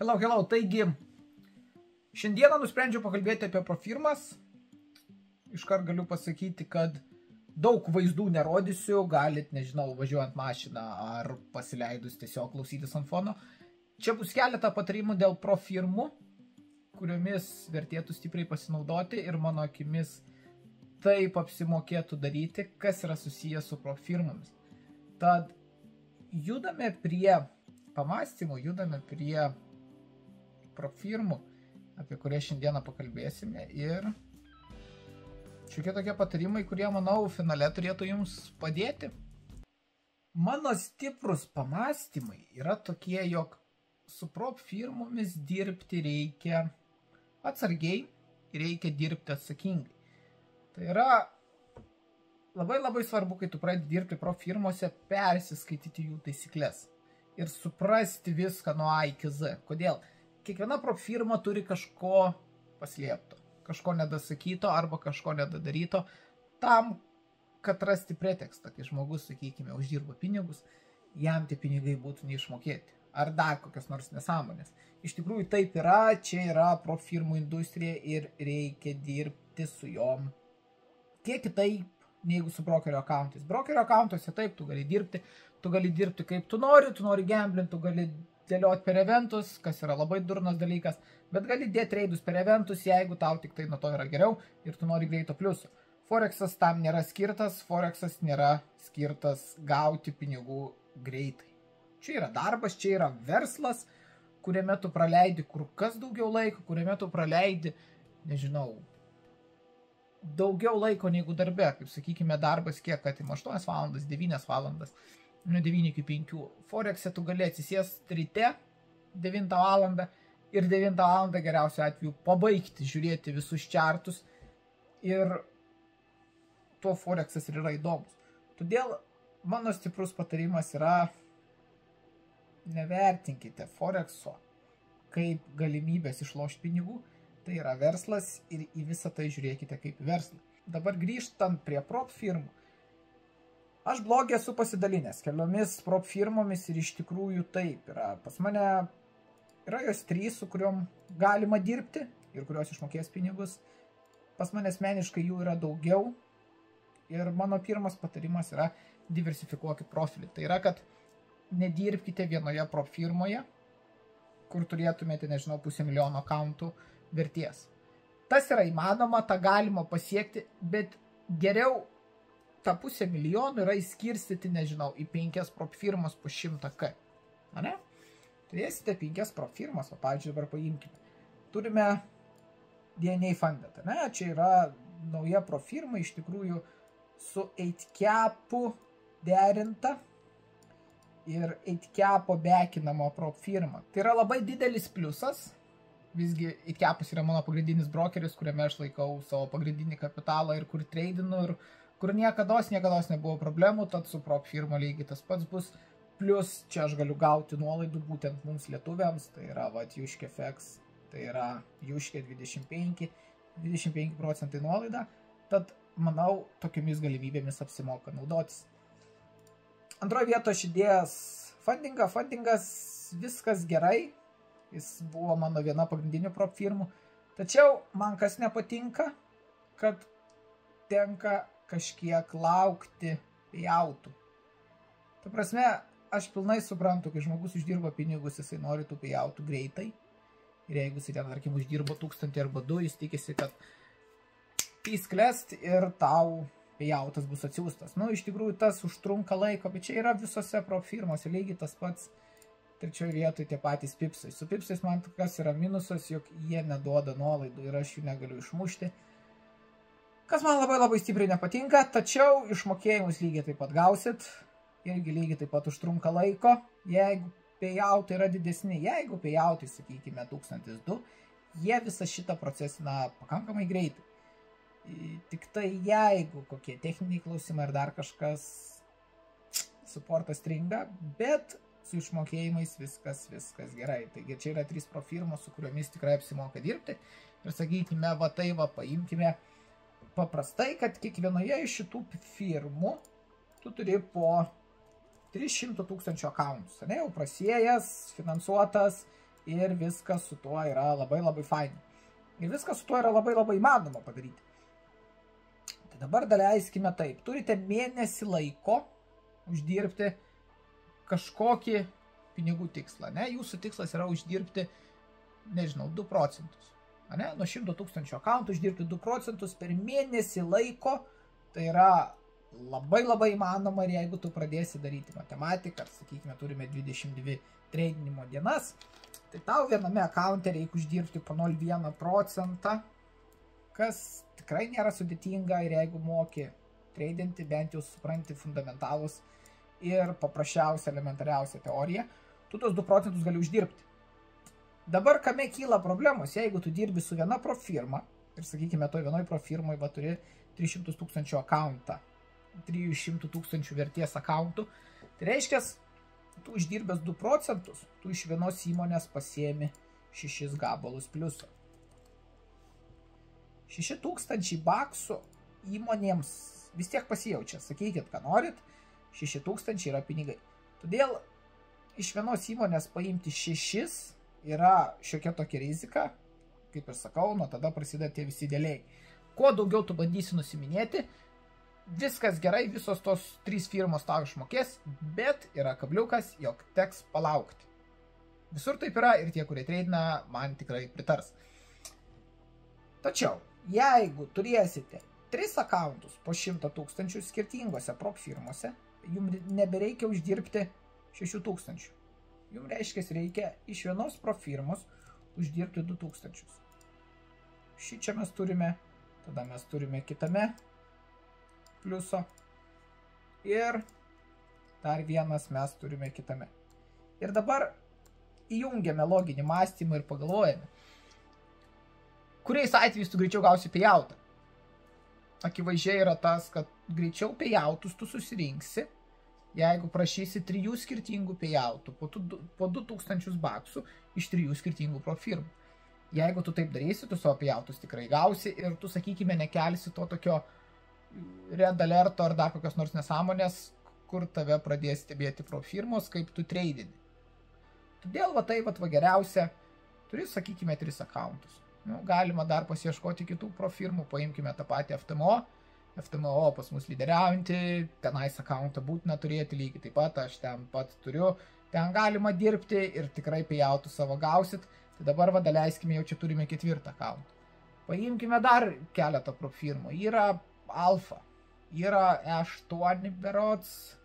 Hello, taigi, šiandieną nusprendžiau pakalbėti apie profirmas. Iškart galiu pasakyti, kad daug vaizdų nerodysiu, galit, nežinau, važiuojant mašiną ar pasileidus tiesiog klausytis ant fono. Čia bus keletą patarimų dėl profirmų, kuriomis vertėtų stipriai pasinaudoti ir mano akimis taip apsimokėtų daryti, kas yra susijęs su profirmomis. Tad judame prie pamąstymų, judame prie profirmų, apie kurią šiandieną pakalbėsime, ir šiokie tokie patarimai, kurie, manau, finale turėtų jums padėti. Mano stiprus pamąstymai yra tokie, jog su profirmomis dirbti reikia atsargiai ir reikia dirbti atsakingai. Tai yra labai svarbu, kai tu pradedi dirbti profirmose, persiskaityti jų taisyklės ir suprasti viską nuo A iki Z. Kodėl? Kiekviena profirma turi kažko paslėpto, kažko nedasakyto arba kažko nedadaryto, tam, kad rasti pretekstą, kai žmogus, sakykime, uždirba pinigus, jam tie pinigai būtų neišmokėti. Ar dar kokios nors nesąmonės. Iš tikrųjų taip yra, čia yra profirmų industrija ir reikia dirbti su jom kiek kitaip negu su brokerio accountais. Brokerio accountuose taip, tu gali dirbti kaip tu nori gamblinti, tu gali dėlioti per eventus, kas yra labai durnas dalykas, bet gali dėti reidus per eventus, jeigu tau tik tai nuo to yra geriau ir tu nori greito pliuso. Forexas tam nėra skirtas, Forexas nėra skirtas gauti pinigų greitai. Čia yra darbas, čia yra verslas, kuriame tu praleidi kur kas daugiau laiko, kuriame tu praleidi, nežinau, daugiau laiko negu darbe, kaip sakykime darbas kiek atima 8 valandas, 9 valandas, nuo 9 iki 5. Forexe tu gali atsisėsti ryte 9 valandą ir 9 valandą geriausiu atveju pabaigti žiūrėti visus čartus ir tuo Forexas ir yra įdomus. Todėl mano stiprus patarimas yra nevertinkite Forexo kaip galimybės išlošti pinigų. Tai yra verslas ir į visą tai žiūrėkite kaip verslą. Dabar grįžtant prie profirmų. Aš blogį esu pasidalinęs keliomis profirmomis ir iš tikrųjų taip yra. Pas mane yra jos 3, su kuriuom galima dirbti ir kurios išmokės pinigus. Pas mane asmeniškai jų yra daugiau. Ir mano pirmas patarimas yra diversifikuokit profilį. Tai yra, kad nedirbkite vienoje profirmoje, kur turėtumėte, nežinau, 500 000 accountų vertės. Tas yra įmanoma, tą galima pasiekti, bet geriau tą 500 000 yra įskirstyti, nežinau, į 5 profirmas po 100K. Ne? Turėsite 5 profirmas, o pavyzdžiui, dabar paimkime. Turime DNA Funded, ne? Čia yra nauja profirma, iš tikrųjų su 8capu derinta ir 8capo bekinama profirma. Tai yra labai didelis pliusas. Visgi 8capas yra mano pagrindinis brokeris, kuriame aš laikau savo pagrindinį kapitalą ir kur treidinu ir kur niekados nebuvo problemų, tad su profirma lygiai tas pats bus. Plus čia aš galiu gauti nuolaidų būtent mums lietuviams, tai yra Juške FX, tai yra Juške 25% nuolaida, tad manau, tokiamis galimybėmis apsimoka naudotis. Antroje vietoje aš įdėjęs fundingą. Fundingas viskas gerai. Jis buvo mano viena pagrindinių profirmų. Tačiau man kas nepatinka, kad tenka kažkiek laukti payoutų. Ta prasme, aš pilnai suprantu, kai žmogus uždirba pinigus, jisai nori tų payoutų greitai. Ir jeigu jisai ten, tarkim, uždirba 1000 arba 2, jis tikisi, kad įsklest ir tau payoutas bus atsiųstas. Nu, iš tikrųjų, tas užtrunka laiko, bet čia yra visose profirmose lygiai tas pats. Trečioje vietoje tie patys pipsai. Su pipsais man kas yra minusas, jog jie neduoda nuolaidų ir aš jų negaliu išmušti. Kas man labai stipriai nepatinka, tačiau išmokėjimus lygiai taip pat gausit. Irgi lygiai taip pat užtrunka laiko. Jeigu payoutai yra didesni, jeigu payoutai, sakykime, 1002, jie visą šitą procesina pakankamai greitai. Tik tai jeigu kokie techniniai klausimai ar dar kažkas, suportas stringa, bet su išmokėjimais viskas gerai. Taigi čia yra 3 profirmos, su kuriomis tikrai apsimoka dirbti. Ir sakykime, paimkime paprastai, kad kiekvienoje iš šitų firmų tu turi po 300 000 accountus. Ne, jau prasiėjęs, finansuotas ir viskas su tuo yra labai fainai. Ir viskas su tuo yra labai įmanoma padaryti. Tai dabar daleiskime taip. Turite mėnesį laiko uždirbti kažkokį pinigų tikslą. Ne? Jūsų tikslas yra uždirbti, nežinau, 2 procentus. Ne? Nuo 100 000 akauntų uždirbti 2 procentus per mėnesį laiko. Tai yra labai įmanoma, ir jeigu tu pradėsi daryti matematiką, ar sakykime, turime 22 tradinimo dienas, tai tau viename akaunte reikia uždirbti po 0,1 procentą, kas tikrai nėra sudėtinga, ir jeigu moki tradinti, bent jau supranti fundamentalus ir paprasčiausia, elementariausia teorija, tu tos 2 procentus gali uždirbti. Dabar kame kyla problemos, jeigu tu dirbi su viena profirma, ir sakykime, toj vienoj profirmai turi 300 000 akauntą, 300 000 vertės akauntų, tai reiškia, tu uždirbęs 2 procentus, tu iš vienos įmonės pasiemi 6 gabalus pliuso. 6000 baksų įmonėms vis tiek pasijaučia. Sakykit, ką norit, 6000 yra pinigai. Todėl iš vienos įmonės paimti 6 yra šiokia tokia rizika. Kaip ir sakau, nuo tada prasideda tie visi dėliai. Kuo daugiau tu bandysi nusiminėti, viskas gerai, visos tos 3 firmos tau išmokės, bet yra kabliukas, jog teks palaukti. Visur taip yra, ir tie, kurie treidina, man tikrai pritars. Tačiau, jeigu turėsite 3 akauntus po 100 000 skirtingose prop firmose, jums nebereikia uždirbti 6 000. Jums reikia iš vienos prop firmos uždirbti 2000. Šį čia mes turime, tada mes turime kitame pliuso, ir dar vienas mes turime kitame. Ir dabar įjungiame loginį mąstymą ir pagalvojame, kuriais atvejais tu greičiau gausi payoutą. Akivaizdžiai yra tas, kad greičiau payoutus tu susirinksi, jeigu prašysi 3 skirtingų payoutų po 2000 baksų iš 3 skirtingų profirmų. Jeigu tu taip darysi, tu savo payoutus tikrai gausi, ir tu, sakykime, nekelsi to tokio red alerto ar dar kokios nors nesąmonės, kur tave pradės stebėti profirmos, kaip tu treidini. Todėl geriausia, turi, sakykime, 3 akauntus. Galima dar pasieškoti kitų profirmų, paimkime tą patį FTMO. FTMO pas mus lyderiaujanti, tenais akauntą būtina turėti, lygiai taip pat, aš ten pat turiu, ten galima dirbti ir tikrai payoutų savo gausit. Tai dabar daleiskime, jau čia turime 4 akauntą. Paimkime dar keletą profirmų. Yra Alfa, yra E8 berods,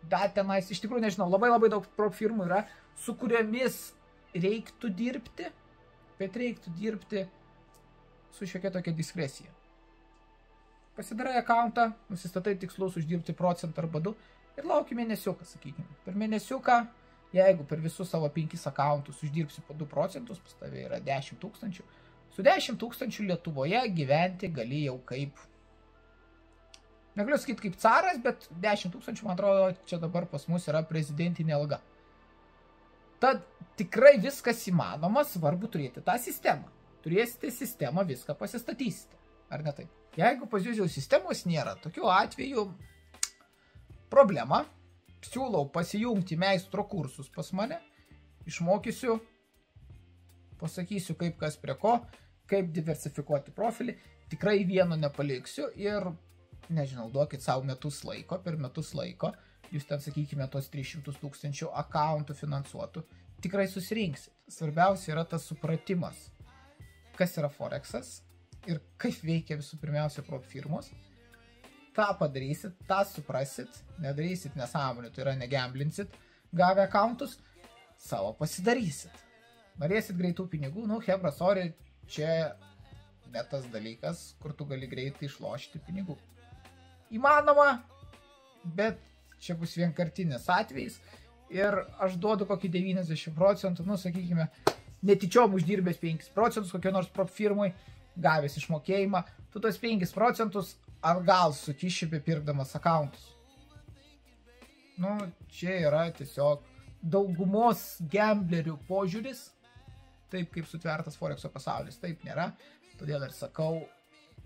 dar tenais, iš tikrųjų nežinau, labai daug profirmų yra, su kuriomis reiktų dirbti, bet reiktų dirbti su šiokia tokia diskresija. Pasidarai akauntą, nusistatai tikslus uždirbti procentą arba 2 ir lauki mėnesiuką, sakykime. Per mėnesiuką, jeigu per visus savo 5 akauntus uždirbsi po 2 procentus, pas tavai yra 10 000, su 10 000 Lietuvoje gyventi gali jau kaip, negaliu sakyti kaip caras, bet 10 000, man atrodo, čia dabar pas mus yra prezidentinė alga. Tad tikrai viskas įmanoma, svarbu turėti tą sistemą. Turėsite sistemą, viską pasistatysite. Ar ne taip? Jeigu pas jūs jau sistemos nėra, tokiu atveju problema, siūlau pasijungti meistro kursus pas mane, išmokysiu, pasakysiu kaip kas prie ko, kaip diversifikuoti profilį, tikrai vieno nepaliksiu ir, nežinau, duokit savo metus laiko, per metus laiko, jūs ten, sakykime, tos 300 000 akauntų finansuotų, tikrai susirinksit. Svarbiausia yra tas supratimas, kas yra Forexas ir kaip veikia visų pirmiausia prop firmos. tą padarysit, tą suprasit, nedarysit nesąmonių, tai yra negamblinsit, gavę akauntus, savo pasidarysit. Norėsit greitų pinigų, nu, hebra, sorry, čia ne tas dalykas, kur tu gali greitai išlošti pinigų. Įmanoma, bet čia bus vienkartinis atvejis ir aš duodu kokį 90%, nu, sakykime, netyčiom uždirbęs 5% kokio nors prop firmui, gavęs išmokėjimą, tu tos 5% atgal sukiši bepirkdamas akauntus. Nu, čia yra tiesiog daugumos gamblerių požiūris, taip kaip sutvertas Forexo pasaulis, taip nėra, todėl ir sakau,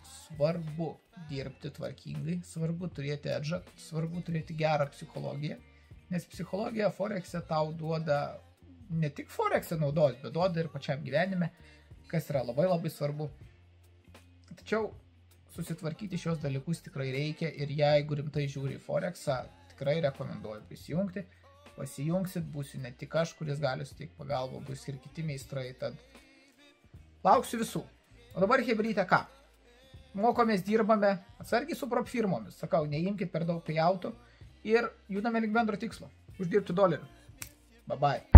svarbu dirbti tvarkingai, svarbu turėti edžą, svarbu turėti gerą psichologiją, nes psichologija Forexe tau duoda ne tik Forex'e naudos, bet duoda ir pačiam gyvenime, kas yra labai labai svarbu. Tačiau susitvarkyti šios dalykus tikrai reikia ir jeigu rimtai žiūri į Forexą, tikrai rekomenduoju prisijungti. Pasijungsit, būsiu ne tik aš, kuris gali suteikti pagalbą, bus ir kiti meistrai, tad lauksiu visų. O dabar hebryte ką? Mokomės, dirbame, atsargiai su prop firmomis, sakau, neimkit per daug payoutų ir judame link bendro tikslo, uždirbti dolerių. Bye bye.